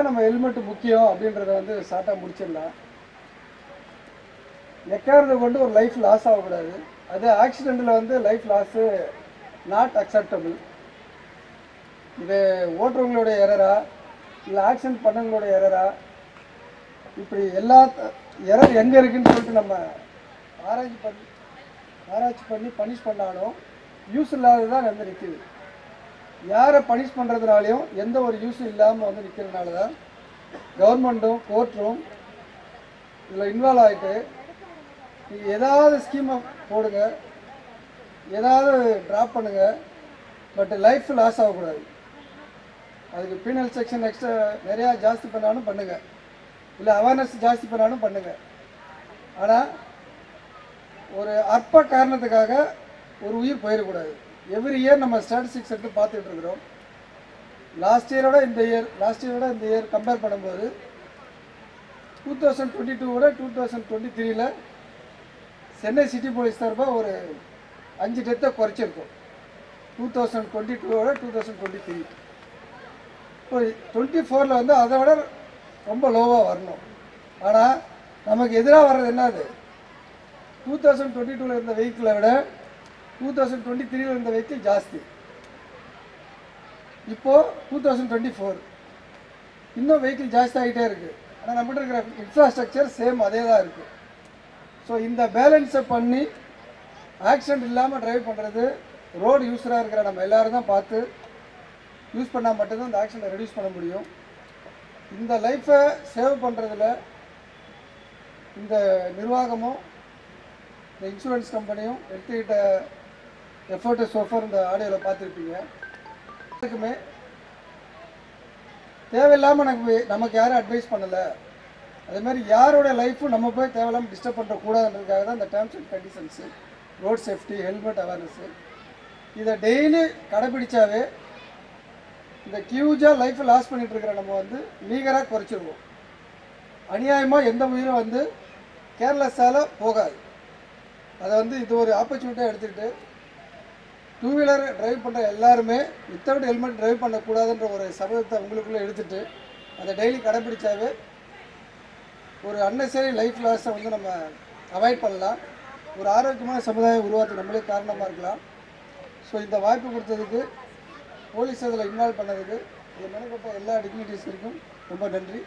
ஏன் நம்ம ஹெல்மெட் முக்கியம் அப்படின்றத வந்து ஷார்ட்டாக முடிச்சிடலாம். எக்காரதை கொண்டு ஒரு லைஃப் லாஸ் ஆகக்கூடாது. அது ஆக்சிடெண்ட்டில் வந்து லைஃப் லாஸு நாட் அக்செப்டபிள். இது ஓட்டுறவங்களோட எரரா இல்லை ஆக்சிடென்ட் பண்ணவங்களோட எரரா, இப்படி எல்லா எரர் எங்கே இருக்குதுன்னு சொல்லிட்டு நம்ம ஆராய்ச்சி பண்ணி பனிஷ் பண்ணாலும் யூஸ் இல்லாததான் வந்து நிற்கிது. யாரை பனிஷ் பண்ணுறதுனாலையும் எந்த ஒரு யூஸும் இல்லாமல் வந்து நிற்கிறதுனால தான் கவர்மெண்ட்டும் கோர்ட்டும் இதில் இன்வால்வ் ஆகிட்டு நீங்கள் ஏதாவது ஸ்கீமை போடுங்க, ஏதாவது ட்ராப் பண்ணுங்கள், பட் லைஃப் லாஸ் ஆகக்கூடாது. அதுக்கு பீனல் செக்ஷன் எக்ஸ்ட்ரா நிறையா ஜாஸ்தி பண்ணாலும் பண்ணுங்கள், இல்லை அவேர்னஸ் ஜாஸ்தி பண்ணாலும் பண்ணுங்கள். ஆனால் ஒரு அற்ப காரணத்துக்காக ஒரு உயிர் போயிடக்கூடாது. எவ்ரி இயர் நம்ம ஸ்டாட்டிஸ்டிக்ஸ் எடுத்து பார்த்துட்டு இருக்கிறோம். லாஸ்ட் இயரோட இந்த இயர் கம்பேர் பண்ணும்போது 2022 2023 சென்னை சிட்டி போலீஸ் சார்பாக ஒரு 5 டெத்தை குறைச்சிருக்கோம். 2022 2023 இப்போ 24 வந்து அதை விட ரொம்ப லோவாக வரணும். ஆனால் நமக்கு எதிராக வர்றது என்னது, 2022 இருந்த வெஹிக்கிளை விட 2023 இருந்த வெஹிக்கிள் ஜாஸ்தி. இப்போது 2024 இன்னும் வெஹிக்கிள் ஜாஸ்தி ஆகிட்டே இருக்குது. ஆனால் நம்மகிட்ட இருக்கிற இன்ஃப்ராஸ்ட்ரக்சர் சேம் அதே தான் இருக்குது. ஸோ இந்த பேலன்ஸை பண்ணி ஆக்சிடெண்ட் இல்லாமல் ட்ரைவ் பண்ணுறது ரோடு யூஸராக இருக்கிற நம்ம எல்லோரும் தான் பார்த்து யூஸ் பண்ணால் மட்டும்தான் இந்த ஆக்சிடெண்ட்டை ரெடியூஸ் பண்ண முடியும். இந்த லைஃப்பை சேவ் பண்ணுறதுல இந்த நிர்வாகமும் இந்த இன்சூரன்ஸ் கம்பெனியும் எடுத்துக்கிட்ட எஃபர்ட் சோஃபர் இந்த ஆடியோவில் பார்த்துருப்பீங்க. எல்லாருக்குமே தேவையில்லாமல் நமக்கு யாரும் அட்வைஸ் பண்ணலை, அதேமாதிரி யாரோட லைஃப்பும் நம்ம போய் தேவையில்லாமல் டிஸ்டர்ப் பண்ணுறக்கூடாதுன்றதுக்காக தான் இந்த terms and conditions, road safety, helmet awareness இதை டெய்லி கடைப்பிடிச்சாவே இந்த ஹியூஜாக லைஃப்பை லாஸ் பண்ணிகிட்டு இருக்கிற நம்ம வந்து மீகராக குறைச்சிருவோம். அநியாயமாக எந்த உயிரும் வந்து கேர்லெஸ்ஸால் போகாது. அதை வந்து இது ஒரு ஆப்பர்ச்சுனிட்டியாக எடுத்துக்கிட்டு டூ வீலர் ட்ரைவ் பண்ணுற எல்லாருமே வித்தவுட் ஹெல்மெட் ட்ரைவ் பண்ணக்கூடாதுன்ற ஒரு சபதத்தை உங்களுக்குள்ளே எடுத்துகிட்டு அதை டெய்லி கடைப்பிடிச்சாவே ஒரு அன்னெசரி லைஃப் லாஸை வந்து நம்ம அவாய்ட் பண்ணலாம். ஒரு ஆரோக்கியமான சமுதாயம் உருவாக்க நம்மளே காரணமாக இருக்கலாம். ஸோ இந்த வாய்ப்பு கொடுத்ததுக்கு, போலீஸ் அதில் இன்வால்வ் பண்ணதுக்கு, இதை மெனக்கட்ட எல்லா டிக்னிட்டிஸுக்கும் ரொம்ப நன்றி.